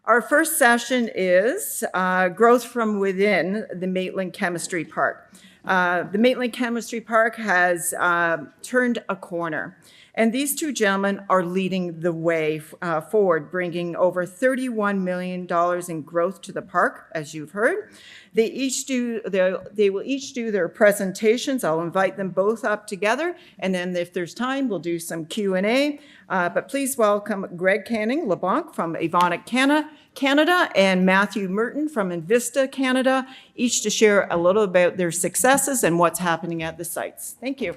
Our first session is Growth from Within the Maitland Chemistry Park. The Maitland Chemistry Park has turned a corner, and these two gentlemen are leading the way forward, bringing over $31 million in growth to the park, as you've heard. They will each do their presentations. I'll invite them both up together, and then if there's time, we'll do some Q&A. But please welcome Greg Canning-LeBlanc from Evonik Canada and Matthew Murton from INVISTA Canada, each to share a little about their successes and what's happening at the sites. Thank you.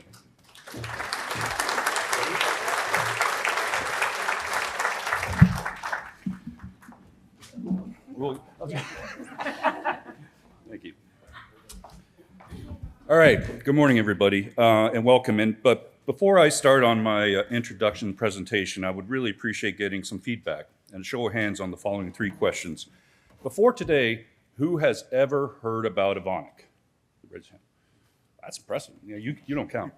Thank you. All right, good morning, everybody, and welcome in. But before I start on my introduction presentation, I would really appreciate getting some feedback and a show of hands on the following three questions. Before today, who has ever heard about Evonik? Raise your hand. That's impressive. Yeah, you don't count.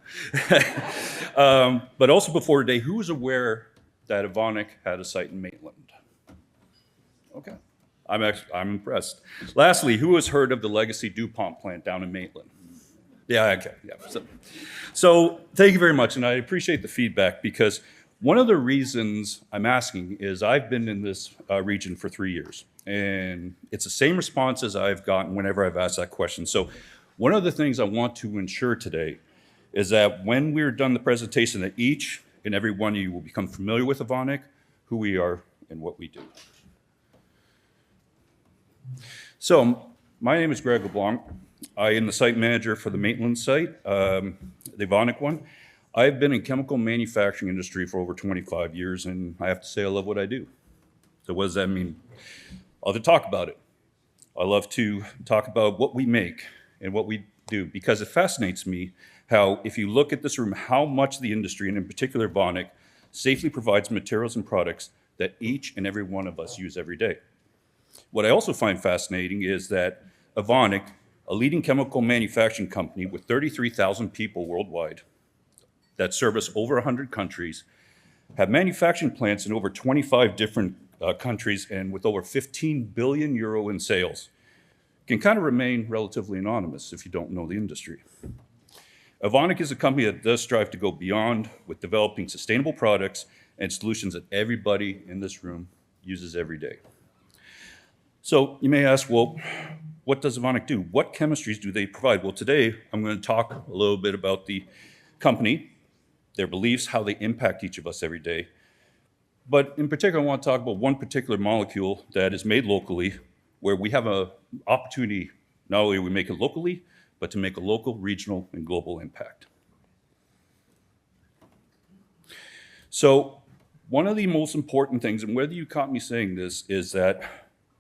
But also before today, who is aware that Evonik had a site in Maitland? Okay. I'm impressed. Lastly, who has heard of the legacy DuPont plant down in Maitland? Yeah, okay, yeah. So thank you very much, and I appreciate the feedback because one of the reasons I'm asking is I've been in this region for 3 years, and it's the same responses I've gotten whenever I've asked that question. So one of the things I want to ensure today is that when we're done the presentation, that each and every one of you will become familiar with Evonik, who we are, and what we do. So my name is Greg LeBlanc. I am the site manager for the Maitland site, the Evonik one. I've been in chemical manufacturing industry for over 25 years, and I have to say I love what I do. So what does that mean? I love to talk about it. I love to talk about what we make and what we do, because it fascinates me how, if you look at this room, how much the industry, and in particular Evonik, safely provides materials and products that each and every one of us use every day. What I also find fascinating is that Evonik, a leading chemical manufacturing company with 33,000 people worldwide that service over 100 countries, have manufacturing plants in over 25 different countries, and with over 15 billion euro in sales, can kind of remain relatively anonymous if you don't know the industry. Evonik is a company that does strive to go beyond with developing sustainable products and solutions that everybody in this room uses every day. So you may ask, well, what does Evonik do? What chemistries do they provide? Well, today I'm going to talk a little bit about the company, their beliefs, how they impact each of us every day. But in particular, I want to talk about one particular molecule that is made locally, where we have an opportunity, not only we make it locally, but to make a local, regional, and global impact. So one of the most important things, and whether you caught me saying this, is that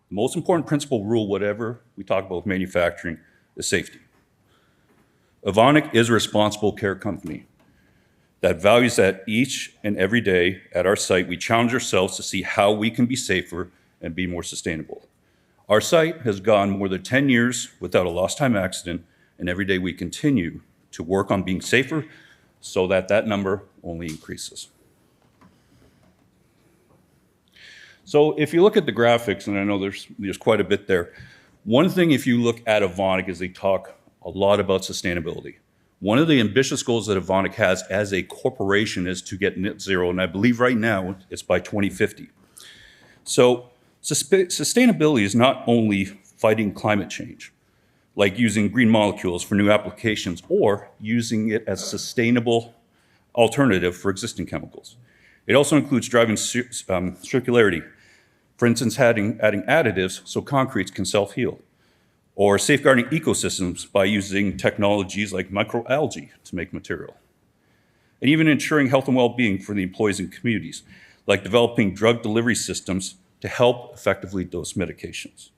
the most important principle rule, whatever we talk about with manufacturing, is safety. Evonik is a responsible care company that values that each and every day at our site, we challenge ourselves to see how we can be safer and be more sustainable. Our site has gone more than 10 years without a lost time accident, and every day we continue to work on being safer so that that number only increases. So if you look at the graphics, and I know there's quite a bit there, one thing if you look at Evonik is they talk a lot about sustainability. One of the ambitious goals that Evonik has as a corporation is to get net zero, and I believe right now it's by 2050. So sustainability is not only fighting climate change, like using green molecules for new applications or using it as a sustainable alternative for existing chemicals. It also includes driving circularity. For instance, adding additives so concretes can self-heal, or safeguarding ecosystems by using technologies like microalgae to make material, and even ensuring health and well-being for the employees and communities, like developing drug delivery systems to help effectively dose medications.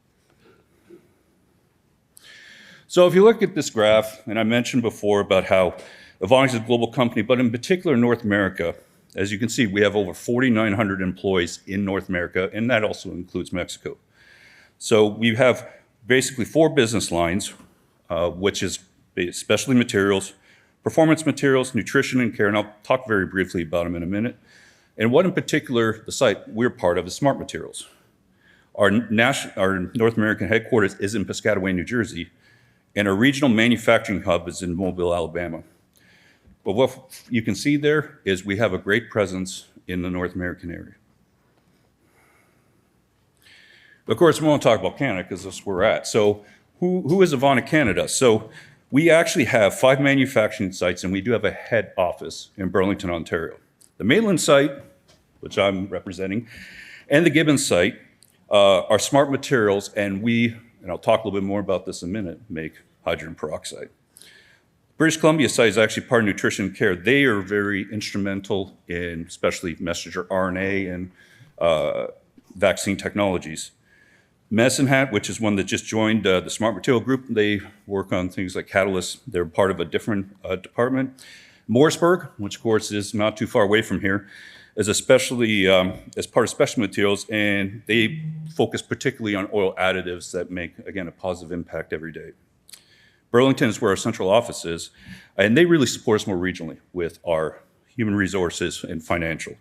So if you look at this graph, and I mentioned before about how Evonik is a global company, but in particular North America, as you can see, we have over 4,900 employees in North America, and that also includes Mexico. So we have basically 4 business lines, which is specialty materials, performance materials, nutrition and care, and I'll talk very briefly about them in a minute. And what in particular the site we're part of is smart materials. Our North American headquarters is in Piscataway, New Jersey, and our regional manufacturing hub is in Mobile, Alabama. But what you can see there is we have a great presence in the North American area. Of course, we won't talk about Canada because that's where we're at. So who is Evonik Canada? So we actually have 5 manufacturing sites, and we do have a head office in Burlington, Ontario. The Maitland site, which I'm representing, and the Gibbons site are smart materials, and I'll talk a little bit more about this in a minute, make hydrogen peroxide. British Columbia site is actually part of nutrition care. They are very instrumental in especially messenger RNA and vaccine technologies. Medicine Hat, which is one that just joined the Smart Material Group, they work on things like catalysts. They're part of a different department. Morrisburg, which of course is not too far away from here, is especially as part of special materials, and they focus particularly on oil additives that make, again, a positive impact every day. Burlington is where our central office is, and they really support us more regionally with our human resources and financial.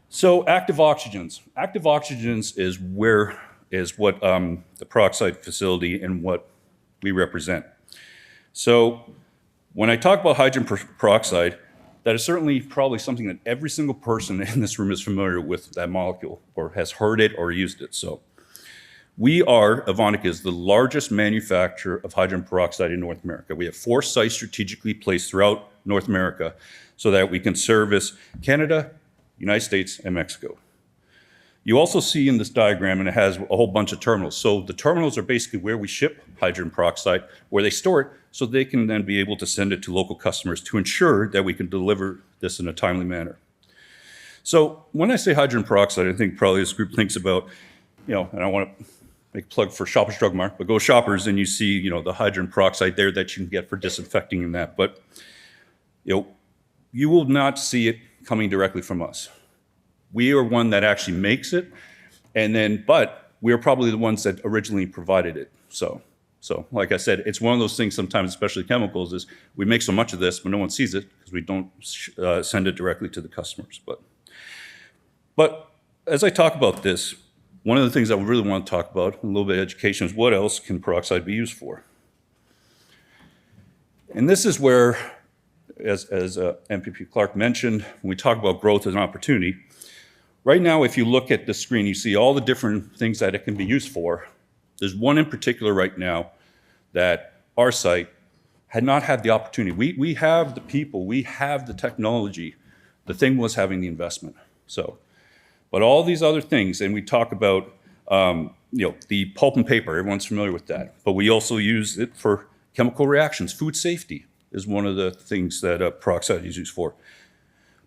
So active oxygens. Active oxygens is what the peroxide facility and what we represent. So when I talk about hydrogen peroxide, that is certainly probably something that every single person in this room is familiar with that molecule or has heard it or used it. So Evonik is the largest manufacturer of hydrogen peroxide in North America. We have 4 sites strategically placed throughout North America so that we can service Canada, United States, and Mexico. You also see in this diagram, and it has a whole bunch of terminals. So the terminals are basically where we ship hydrogen peroxide, where they store it, so they can then be able to send it to local customers to ensure that we can deliver this in a timely manner. So when I say hydrogen peroxide, I think probably this group thinks about, and I want to make a plug for Shoppers Drug Mart, but go Shoppers and you see, the hydrogen peroxide there that you can get for disinfecting and that. But, you will not see it coming directly from us. We are one that actually makes it, but we are probably the ones that originally provided it. So like I said, it's one of those things sometimes, especially chemicals, is we make so much of this, but no one sees it because we don't send it directly to the customers. But as I talk about this, one of the things I really want to talk about, a little bit of education, is what else can peroxide be used for? And this is where, as MPP Clark mentioned, when we talk about growth as an opportunity, right now, if you look at the screen, you see all the different things that it can be used for. There's one in particular right now that our site had not had the opportunity. We have the people, we have the technology. The thing was having the investment. But all these other things, and we talk about, the pulp and paper, everyone's familiar with that. But we also use it for chemical reactions. Food safety is one of the things that peroxide is used for.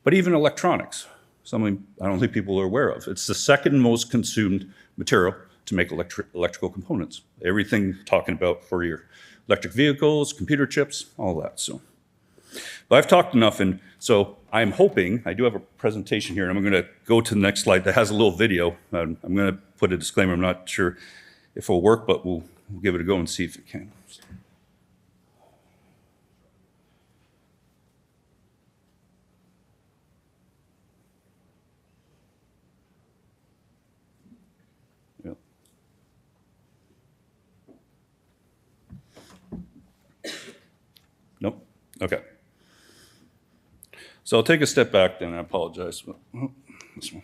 But even electronics, something I don't think people are aware of. It's the second most consumed material to make electrical components. Everything talking about for your electric vehicles, computer chips, all that. But I've talked enough, and so I'm hoping, I do have a presentation here, and I'm going to go to the next slide that has a little video. I'm going to put a disclaimer. I'm not sure if it'll work, but we'll give it a go and see if it can. Nope. Okay. So I'll take a step back then. I apologize. This one.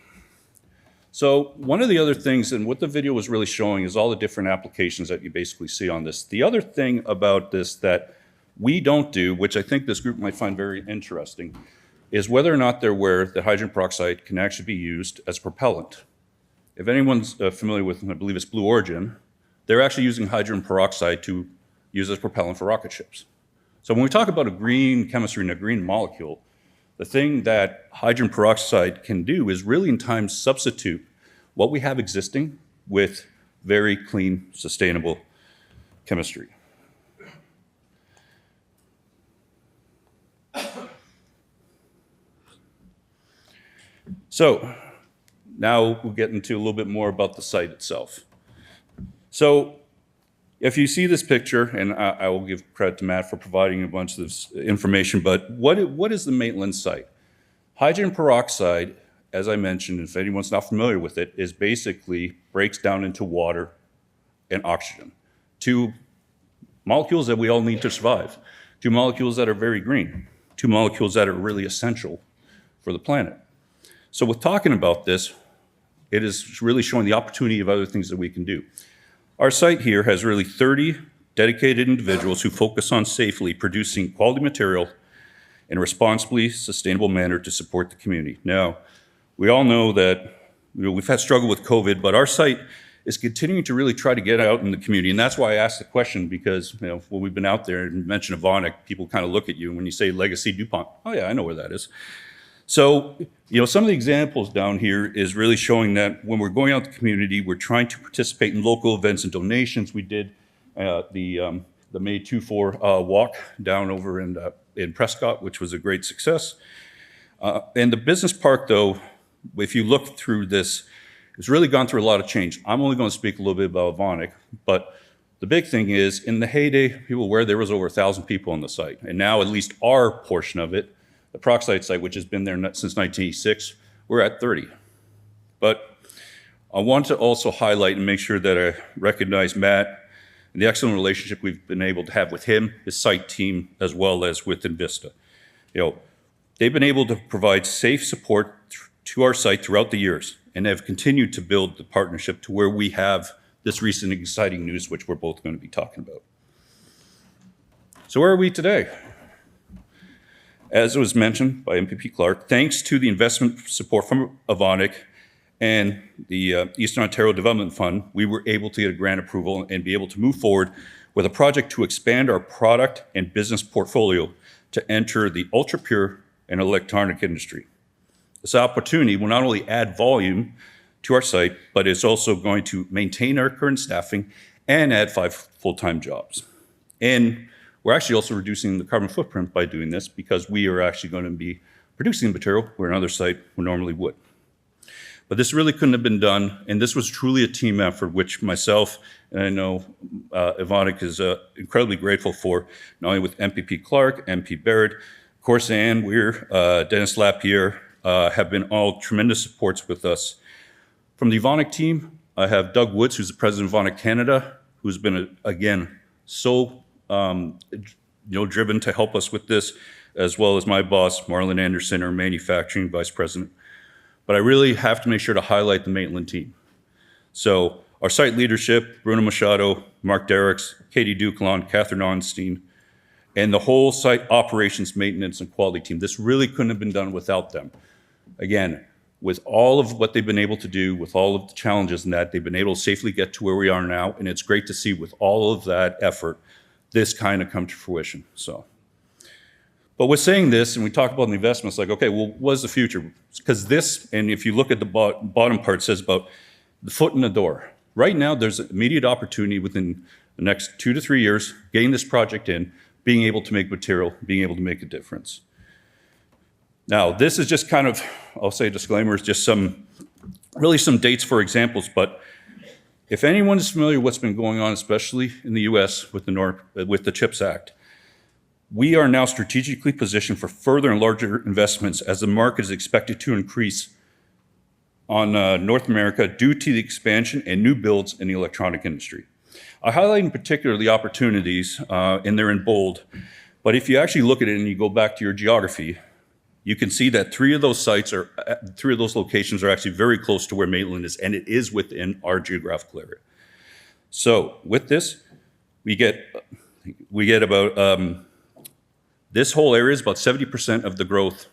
So one of the other things, and what the video was really showing, is all the different applications that you basically see on this. The other thing about this that we don't do, which I think this group might find very interesting, is whether or not they're aware that hydrogen peroxide can actually be used as propellant. If anyone's familiar with, I believe it's Blue Origin, they're actually using hydrogen peroxide to use as propellant for rocket ships. So when we talk about a green chemistry and a green molecule, the thing that hydrogen peroxide can do is really in time substitute what we have existing with very clean, sustainable chemistry. So now we'll get into a little bit more about the site itself. So if you see this picture, and I will give credit to Matt for providing a bunch of this information, but what is the Maitland site? Hydrogen peroxide as I mentioned, if anyone's not familiar with it, is basically breaks down into water and oxygen, two molecules that we all need to survive, two molecules that are very green, two molecules that are really essential for the planet. So with talking about this, it is really showing the opportunity of other things that we can do. Our site here has really 30 dedicated individuals who focus on safely producing quality material in a responsibly sustainable manner to support the community. Now, we all know that we've had struggle with COVID, but our site is continuing to really try to get out in the community. And that's why I asked the question, because when we've been out there and mentioned Evonik, people kind of look at you. And when you say Legacy DuPont, oh yeah, I know where that is. So, some of the examples down here is really showing that when we're going out in the community, we're trying to participate in local events and donations. We did the May 2-4 walk down over in Prescott, which was a great success. And the business park, though, if you look through this, it's really gone through a lot of change. I'm only going to speak a little bit about Evonik, but the big thing is, in the heyday, people were there was over 1,000 people on the site. And now at least our portion of it, the Peroxide site, which has been there since 1986, we're at 30. But I want to also highlight and make sure that I recognize Matt and the excellent relationship we've been able to have with him, his site team, as well as with INVISTA. They've been able to provide safe support to our site throughout the years and have continued to build the partnership to where we have this recent exciting news, which we're both going to be talking about. So where are we today? As it was mentioned by MPP Clark, thanks to the investment support from Evonik and the Eastern Ontario Development Fund, we were able to get a grant approval and be able to move forward with a project to expand our product and business portfolio to enter the ultra-pure and electronic industry. This opportunity will not only add volume to our site, but it's also going to maintain our current staffing and add 5 full-time jobs. And we're actually also reducing the carbon footprint by doing this, because we are actually going to be producing material where another site would normally would. But this really couldn't have been done, and this was truly a team effort, which myself, and I know Evonik is incredibly grateful for, not only with MPP Clark, MP Barrett, of course, Ann Weir, Dennis Lapierre, have been all tremendous supports with us. From the Evonik team, I have Doug Woods, who's the president of Evonik Canada, who's been, again, so driven to help us with this, as well as my boss, Marlon Anderson, our manufacturing vice president. But I really have to make sure to highlight the Maitland team. So our site leadership, Bruno Machado, Mark Derricks, Katie Duclon, Catherine Onstein, and the whole site operations, maintenance, and quality team. This really couldn't have been done without them. Again, with all of what they've been able to do, with all of the challenges and that, they've been able to safely get to where we are now, and it's great to see with all of that effort, this kind of come to fruition. But with saying this, and we talk about the investments, like, okay, well, what is the future? Because this, and if you look at the bottom part, it says about the foot in the door. Right now, there's immediate opportunity within the next 2 to 3 years, getting this project in, being able to make material, being able to make a difference. Now, this is just kind of, I'll say disclaimers, just really some dates for examples, but if anyone is familiar with what's been going on, especially in the US with the CHIPS Act, we are now strategically positioned for further and larger investments as the market is expected to increase on North America due to the expansion and new builds in the electronic industry. I highlight in particular the opportunities, and they're in bold, but if you actually look at it and you go back to your geography, you can see that 3 of those locations are actually very close to where Maitland is, and it is within our geographical area. So with this, we get about, this whole area is about 70% of the growth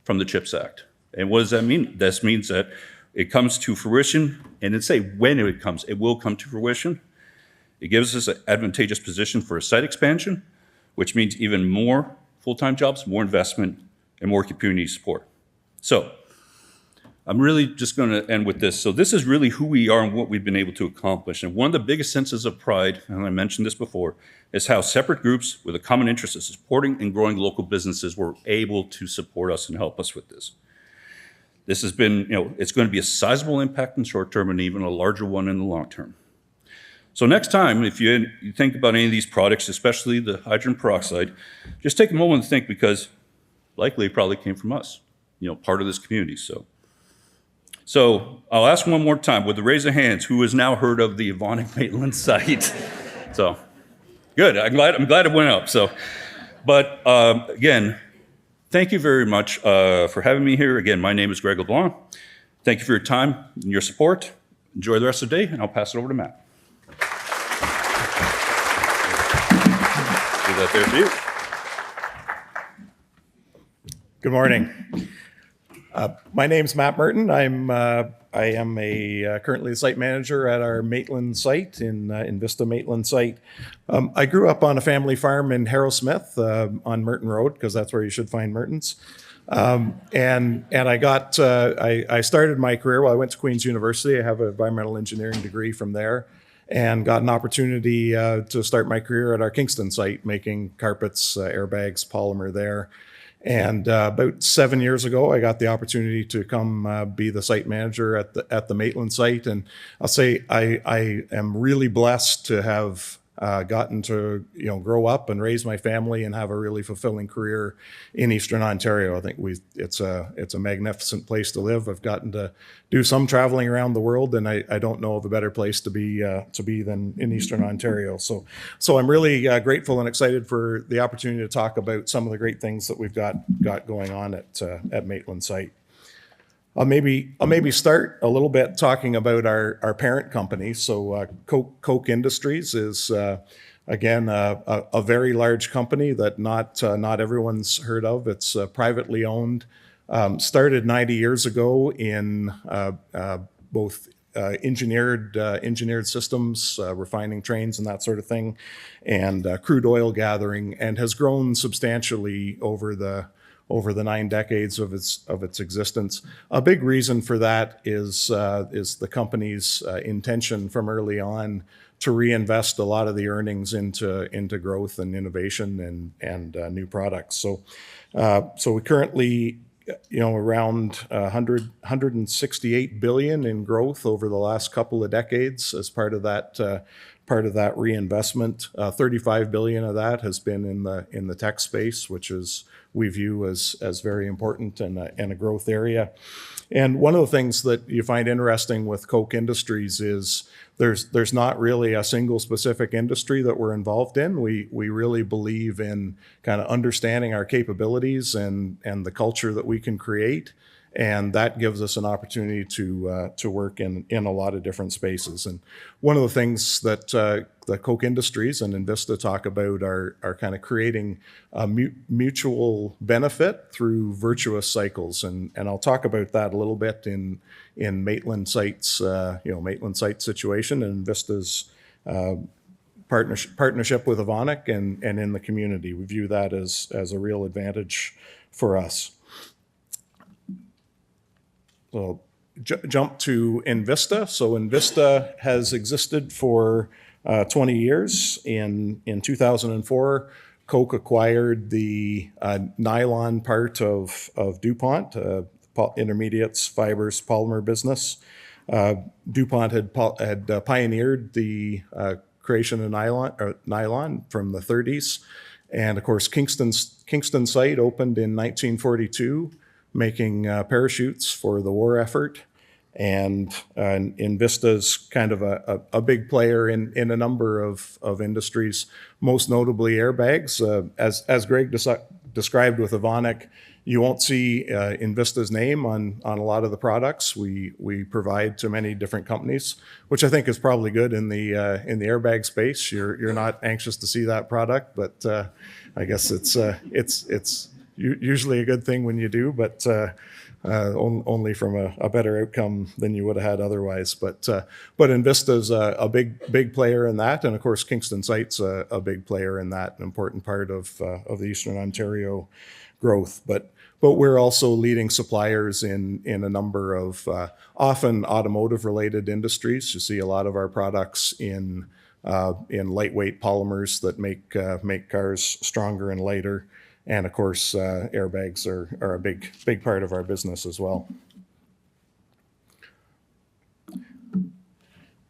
from the CHIPS Act. And what does that mean? This means that it comes to fruition, and it's when it comes, it will come to fruition. It gives us an advantageous position for a site expansion, which means even more full-time jobs, more investment, and more community support. So I'm really just going to end with this. So this is really who we are and what we've been able to accomplish. And one of the biggest senses of pride, and I mentioned this before, is how separate groups with a common interest in supporting and growing local businesses were able to support us and help us with this. This has been, it's going to be a sizable impact in the short term and even a larger one in the long term. So next time, if you think about any of these products, especially the hydrogen peroxide, just take a moment to think, because likely it probably came from us, part of this community. So So I'll ask one more time with the raise of hands, who has now heard of the Evonik Maitland site? So, good. I'm glad it went up. So, but again, thank you very much for having me here. Again, my name is Greg LeBlanc. Thank you for your time and your support. Enjoy the rest of the day, and I'll pass it over to Matt. Leave that there for you. Good morning. My name's Matt Murton. I am currently the site manager at our Maitland site in INVISTA Maitland site. I grew up on a family farm in Harrowsmith on Murton Road, because that's where you should find Murtons. And I started my career, I went to Queen's University. I have an environmental engineering degree from there, and got an opportunity to start my career at our Kingston site, making carpets, airbags, polymer there. And about 7 years ago, I got the opportunity to come be the site manager at the Maitland site. And I'll say I am really blessed to have gotten to grow up and raise my family and have a really fulfilling career in Eastern Ontario. I think it's a magnificent place to live. I've gotten to do some traveling around the world, and I don't know of a better place to be than in Eastern Ontario. So I'm really grateful and excited for the opportunity to talk about some of the great things that we've got going on at Maitland site. I'll maybe start a little bit talking about our parent company. So Koch Industries is again a very large company that not everyone's heard of. It's privately owned. Started 90 years ago in both engineered systems, refining trains and that sort of thing, and crude oil gathering, and has grown substantially over the 9 decades of its existence. A big reason for that is the company's intention from early on to reinvest a lot of the earnings into growth and innovation and new products. So we currently around 168 billion in growth over the last couple of decades as part of that reinvestment. 35 billion of that has been in the tech space, which is we view as very important and a growth area. And one of the things that you find interesting with Koch Industries is there's not really a single specific industry that we're involved in. We really believe in kind of understanding our capabilities and the culture that we can create. And that gives us an opportunity to work in a lot of different spaces. And one of the things that the Koch Industries and INVISTA talk about are kind of creating a mutual benefit through virtuous cycles. And I'll talk about that a little bit in Maitland site's Maitland site situation and INVISTA's partnership with Evonik and in the community. We view that as a real advantage for us. So jump to INVISTA. So INVISTA has existed for 20 years. In 2004, Koch acquired the nylon part of DuPont, intermediates, fibers, polymer business. DuPont had pioneered the creation of nylon from the 30s. And of course, Kingston site opened in 1942. Making parachutes for the war effort, and INVISTA's kind of a big player in a number of industries, most notably airbags. As Greg described with Evonik, you won't see INVISTA's name on a lot of the products we provide to many different companies, which I think is probably good in the airbag space. You're not anxious to see that product, but I guess it's usually a good thing when you do, but only from a better outcome than you would have had otherwise. But INVISTA's a big player in that, and of course Kingston site's a big player in that, an important part of the Eastern Ontario growth. But we're also leading suppliers in a number of often automotive related industries. You see a lot of our products in lightweight polymers that make cars stronger and lighter. And of course, airbags are a big part of our business as well.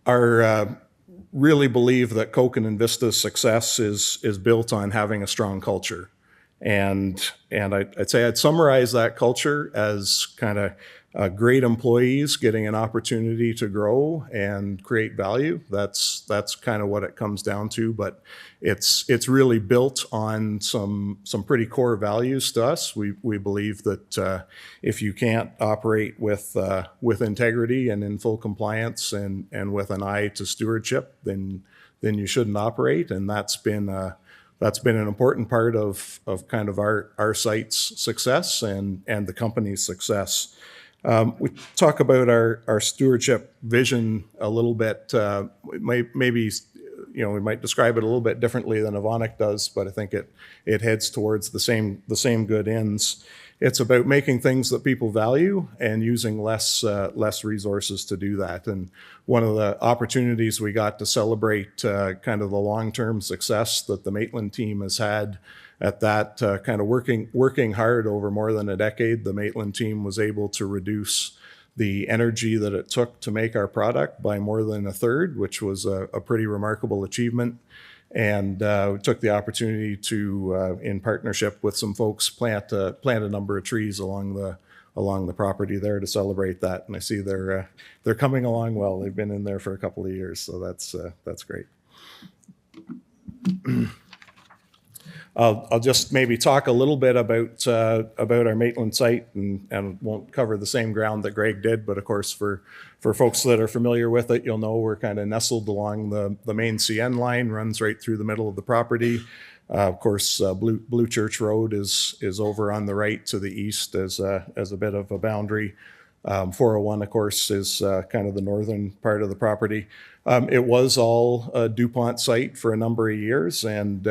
Really believe that Koch and INVISTA's success is built on having a strong culture. I'd say I'd summarize that culture as kind of great employees getting an opportunity to grow and create value. That's kind of what it comes down to. But it's really built on some pretty core values to us. We believe that if you can't operate with integrity and in full compliance and with an eye to stewardship, then you shouldn't operate. And that's been an important part of kind of our site's success and the company's success. We talk about our stewardship vision a little bit. Maybe we might describe it a little bit differently than Evonik does, but I think it heads towards the same good ends. It's about making things that people value and using less resources to do that. And one of the opportunities we got to celebrate kind of the long-term success that the Maitland team has had at that, kind of working hard over more than a decade. The Maitland team was able to reduce the energy that it took to make our product by more than a third, which was a pretty remarkable achievement. And we took the opportunity to, in partnership with some folks, plant a number of trees along the property there to celebrate that. And I see they're coming along well. They've been in there for a couple of years, so that's great. I'll just maybe talk a little bit about our Maitland site and won't cover the same ground that Greg did, but of course for folks that are familiar with it, you'll know we're kind of nestled along the main CN line, runs right through the middle of the property. Of course, Blue Church Road is over on the right to the east as a bit of a boundary. 401, of course, is kind of the northern part of the property. It was all a DuPont site for a number of years, and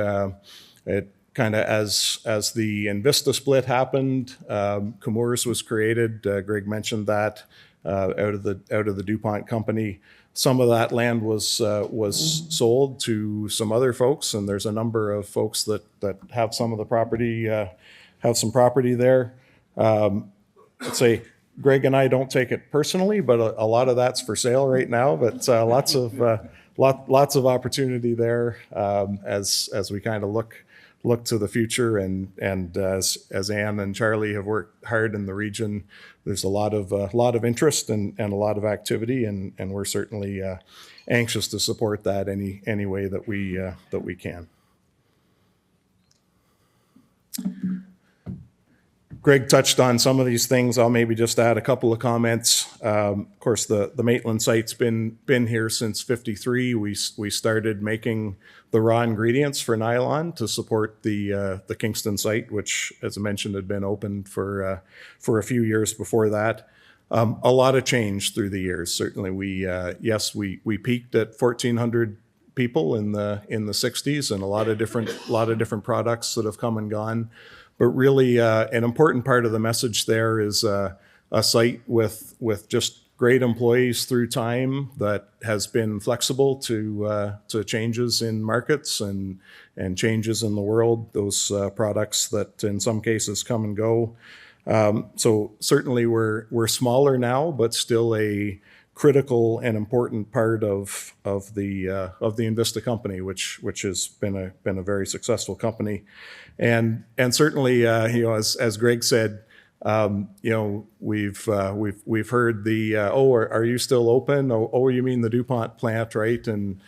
it kind of as the INVISTA split happened, Chemours was created. Greg mentioned that out of the DuPont company. Some of that land was sold to some other folks, and there's a number of folks that have some of the property, have some property there. Let's say Greg and I don't take it personally, but a lot of that's for sale right now. But lots of opportunity there as we kind of look to the future, and as Ann and Charlie have worked hard in the region, there's a lot of interest and a lot of activity, and we're certainly anxious to support that any way that we can. Greg touched on some of these things. I'll maybe just add a couple of comments. Of course, the Maitland site's been here since '53. We started making the raw ingredients for nylon to support the Kingston site, which, as I mentioned, had been open for a few years before that. A lot of change through the years. Certainly, we peaked at 1,400 people in the '60s, and a lot of different products that have come and gone. But really, an important part of the message there is a site with just great employees through time that has been flexible to changes in markets and changes in the world. Those products that in some cases come and go. So certainly we're smaller now, but still a critical and important part of the INVISTA company, which has been a very successful company. And certainly, as Greg said, we've heard the are you still open? Oh, you mean the DuPont plant, right? And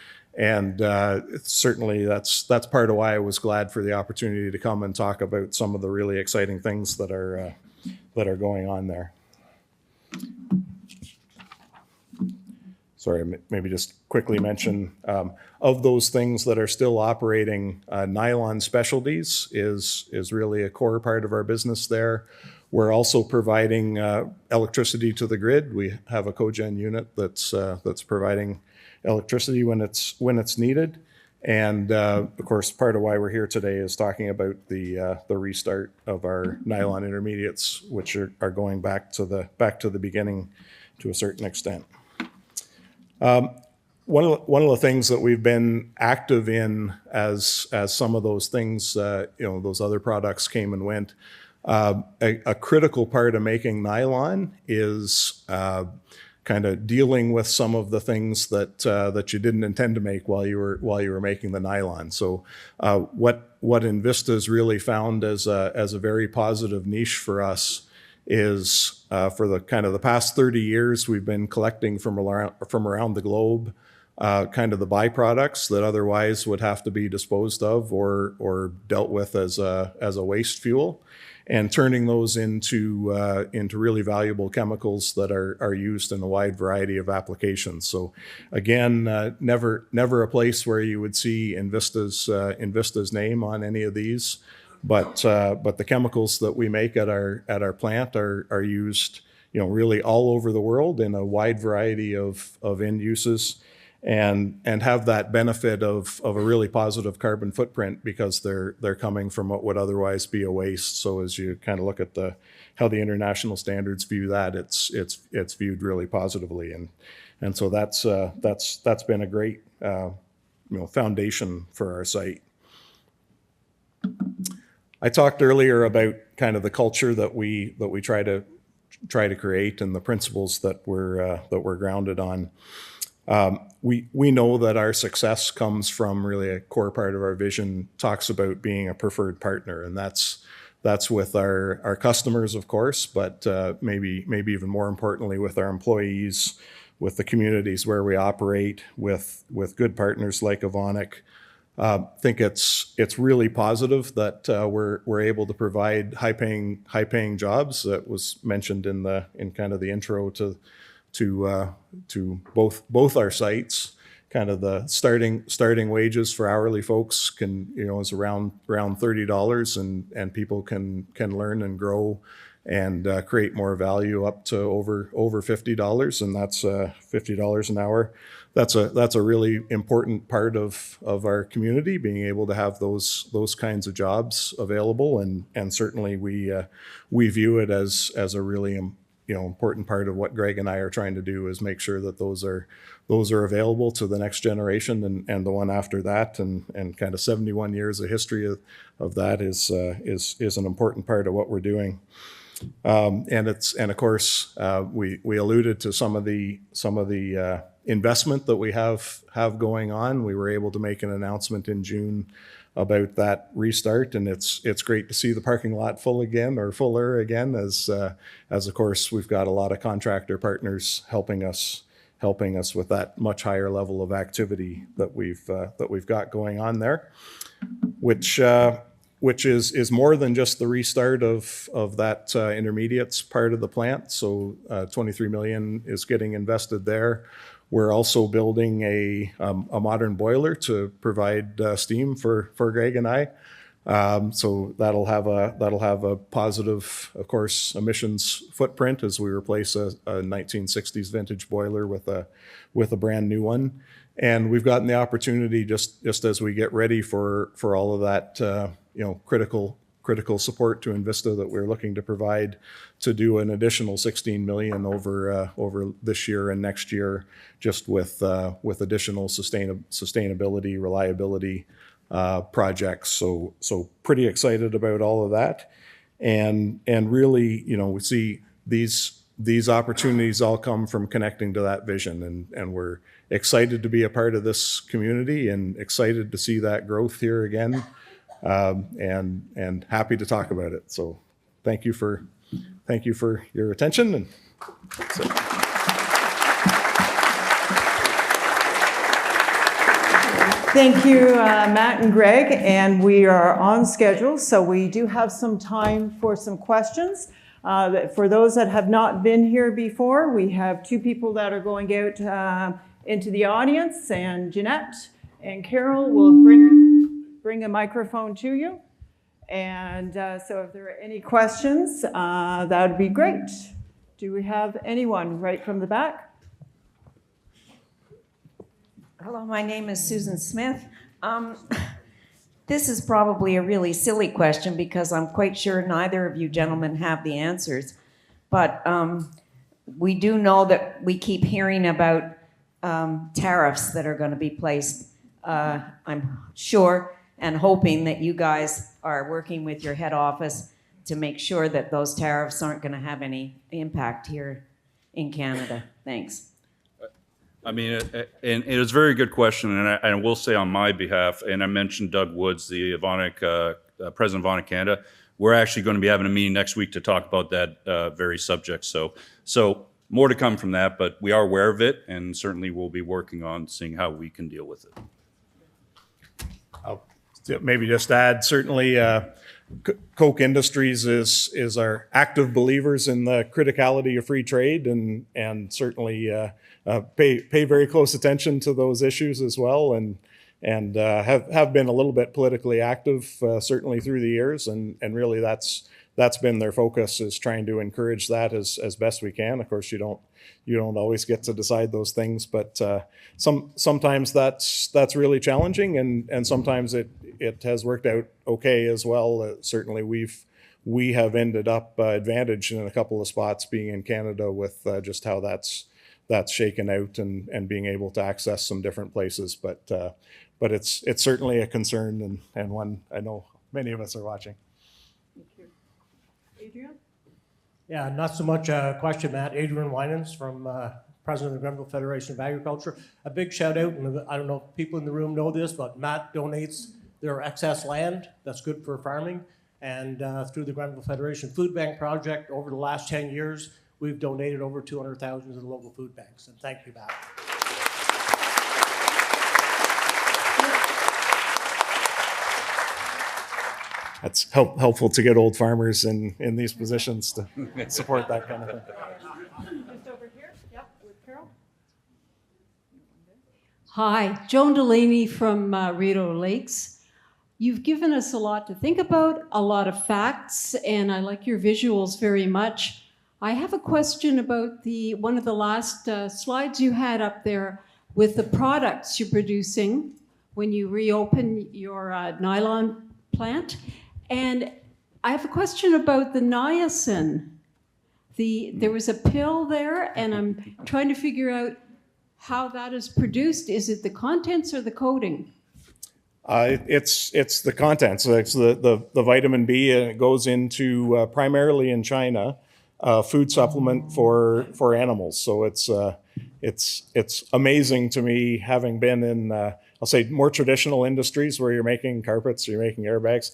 certainly that's part of why I was glad for the opportunity to come and talk about some of the really exciting things that are going on there. Sorry, maybe just quickly mention, of those things that are still operating, nylon specialties is really a core part of our business there. We're also providing electricity to the grid. We have a cogen unit that's providing electricity when it's needed. And of course, part of why we're here today is talking about the restart of our nylon intermediates, which are going back to the beginning to a certain extent. One of the things that we've been active in as some of those things, those other products came and went, a critical part of making nylon is kind of dealing with some of the things that you didn't intend to make while you were making the nylon. So what INVISTA's really found as a very positive niche for us is for the kind of the past 30 years, we've been collecting from around the globe kind of the byproducts that otherwise would have to be disposed of or dealt with as a waste fuel, and turning those into really valuable chemicals that are used in a wide variety of applications. So again, never a place where you would see INVISTA's name on any of these, but the chemicals that we make at our plant are used, really all over the world in a wide variety of end uses, and have that benefit of a really positive carbon footprint because they're coming from what would otherwise be a waste. So as you kind of look at how the international standards view that, it's viewed really positively, and so that's been a great foundation for our site. I talked earlier about kind of the culture that we try to create and the principles that we're grounded on. We know that our success comes from really a core part of our vision talks about being a preferred partner, and that's with our customers, of course, but maybe even more importantly with our employees, with the communities where we operate, with good partners like Evonik. Think it's really positive that we're able to provide high paying jobs. That was mentioned in kind of the intro to both our sites. Kind of the starting wages for hourly folks is around $30, and people can learn and grow and create more value up to over $50, and that's $50 an hour. That's a really important part of our community, being able to have those kinds of jobs available, and certainly we view it as a really important part of what Greg and I are trying to do, is make sure that those are available to the next generation and the one after that, and kind of 71 years of history of that is an important part of what we're doing. And of course we alluded to some of the investment that we have going on. We were able to make an announcement in June about that restart, and it's great to see the parking lot full again, or fuller again, as of course we've got a lot of contractor partners helping us with that much higher level of activity that we've got going on there, which is more than just the restart of that intermediates part of the plant. So $23 million is getting invested there. We're also building a modern boiler to provide steam for Greg and I. So that'll have a positive, of course, emissions footprint as we replace a 1960s vintage boiler with a brand new one. And we've gotten the opportunity, just as we get ready for all of that critical support to INVISTA that we're looking to provide, to do an additional $16 million over this year and next year, just with additional sustainability, reliability projects. So pretty excited about all of that, and really, we see these opportunities all come from connecting to that vision, and we're excited to be a part of this community and excited to see that growth here again. And happy to talk about it. So thank you for your attention. And that's it. Thank you, Matt and Greg, and we are on schedule, so we do have some time for some questions. For those that have not been here before, we have two people that are going out into the audience, and Jeanette and Carol will bring a microphone to you. And so if there are any questions, that would be great. Do we have anyone right from the back? Hello, my name is Susan Smith. This is probably a really silly question because I'm quite sure neither of you gentlemen have the answers. But we do know that we keep hearing about tariffs that are going to be placed. I'm sure and hoping that you guys are working with your head office to make sure that those tariffs aren't going to have any impact here in Canada. Thanks. I mean, and it is a very good question, and I will say on my behalf, and I mentioned Doug Woods, the Evonik, President of Evonik Canada. We're actually going to be having a meeting next week to talk about that very subject. So more to come from that, but we are aware of it, and certainly we'll be working on seeing how we can deal with it. I'll maybe just add, certainly Koch Industries is our active believers in the criticality of free trade, and certainly pay very close attention to those issues as well, and have been a little bit politically active certainly through the years, and really that's been their focus, is trying to encourage that as best we can. Of course, you don't always get to decide those things, but sometimes that's really challenging, and sometimes it has worked out okay as well. Certainly we have ended up advantaged in a couple of spots being in Canada with just how that's shaken out, and being able to access some different places. But it's certainly a concern, and one I know many of us are watching. Adrian? Yeah, not so much a question, Matt. Adrian Winans from President of the Grenville Federation of Agriculture. A big shout out, and I don't know if people in the room know this, but Matt donates their excess land that's good for farming. And through the Grenville Federation Food Bank Project, over the last 10 years, we've donated over $200,000 to the local food banks. And thank you, Matt. That's helpful to get old farmers in these positions to support that kind of thing. Just over here, yep, with Carol. Hi, Joan Delaney from Rideau Lakes. You've given us a lot to think about, a lot of facts, and I like your visuals very much. I have a question about one of the last slides you had up there with the products you're producing when you reopen your nylon plant. And I have a question about the niacin. There was a pill there, and I'm trying to figure out how that is produced. Is it the contents or the coating? It's the contents. It's the vitamin B, and it goes into primarily in China, food supplement for animals. So it's amazing to me, having been in I'll say more traditional industries where you're making carpets or you're making airbags.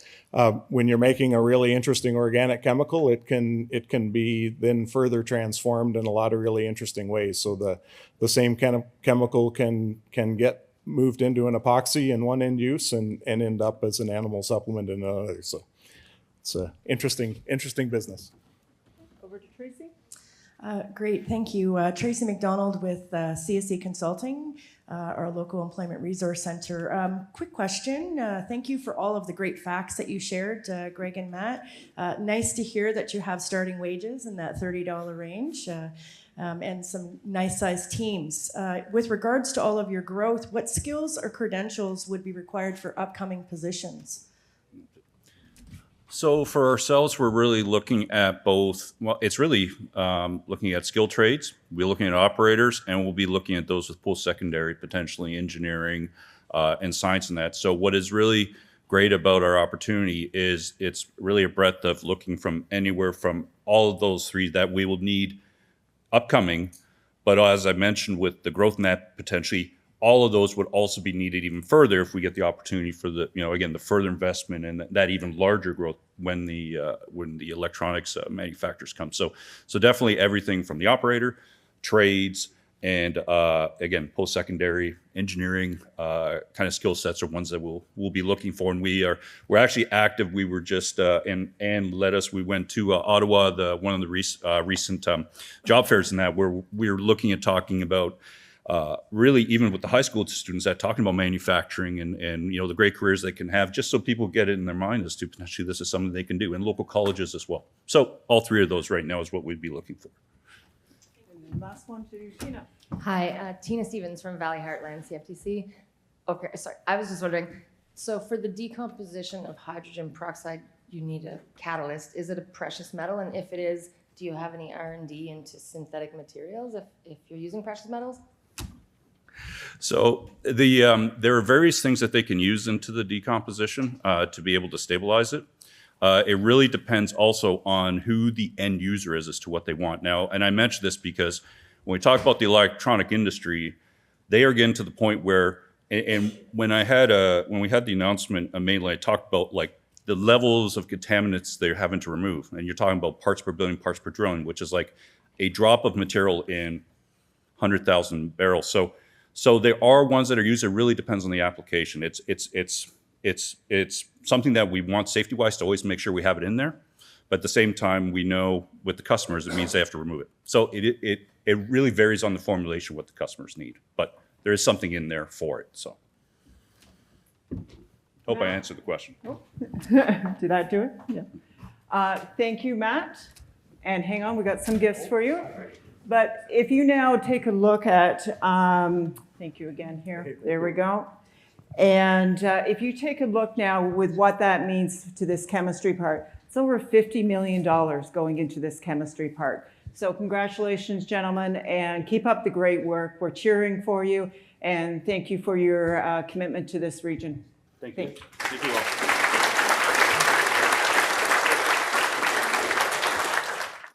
When you're making a really interesting organic chemical, it can be then further transformed in a lot of really interesting ways. So the same kind of chemical can get moved into an epoxy in one end use and end up as an animal supplement in another. So it's an interesting business. Over to Tracy. Great, thank you. Tracy McDonald with CSE Consulting, our local employment resource center. Quick question. Thank you for all of the great facts that you shared, Greg and Matt. Nice to hear that you have starting wages in that $30 range. And some nice-sized teams. With regards to all of your growth, what skills or credentials would be required for upcoming positions? So for ourselves, we're really looking at both. Well, it's really looking at skilled trades. We're looking at operators, and we'll be looking at those with post-secondary, potentially engineering and science and that. So what is really great about our opportunity is it's really a breadth of looking from anywhere from all of those three that we will need upcoming. But as I mentioned, with the growth in that, potentially all of those would also be needed even further if we get the opportunity for the, again, the further investment and that even larger growth when the electronics manufacturers come. So definitely everything from the operator, trades, and again, post-secondary engineering kind of skill sets are ones that we'll be looking for. And we're actually active. We were just and led us. We went to Ottawa, one of the recent job fairs, in that where we're looking at talking about. Really, even with the high school students, talking about manufacturing and the great careers they can have, just so people get it in their mind as to potentially this is something they can do, and local colleges as well. So all three of those right now is what we'd be looking for. And then last one to Tina. Hi, Tina Stevens from Valley Heartland CFTC. Okay, sorry, I was just wondering, so for the decomposition of hydrogen peroxide, you need a catalyst. Is it a precious metal? And if it is, do you have any R&D into synthetic materials if you're using precious metals? So there are various things that they can use into the decomposition to be able to stabilize it. It really depends also on who the end user is as to what they want. Now, and I mention this because When we talk about the electronic industry, they are getting to the point where, and when we had the announcement of Maitland, I talked about like the levels of contaminants they're having to remove. And you're talking about parts per billion, parts per trillion, which is like a drop of material in 100,000 barrels. So there are ones that are used. It really depends on the application. It's something that we want safety-wise to always make sure we have it in there. But at the same time, we know with the customers, it means they have to remove it. So it really varies on the formulation what the customers need. But there is something in there for it. So hope I answered the question. Did that do it? Yeah. Thank you, Matt. And hang on, we got some gifts for you. But if you now take a look at, thank you again here. There we go. And if you take a look now with what that means to this chemistry part, it's over $50 million going into this chemistry part. So congratulations, gentlemen, and keep up the great work. We're cheering for you, and thank you for your commitment to this region. Thank you. Thank you all.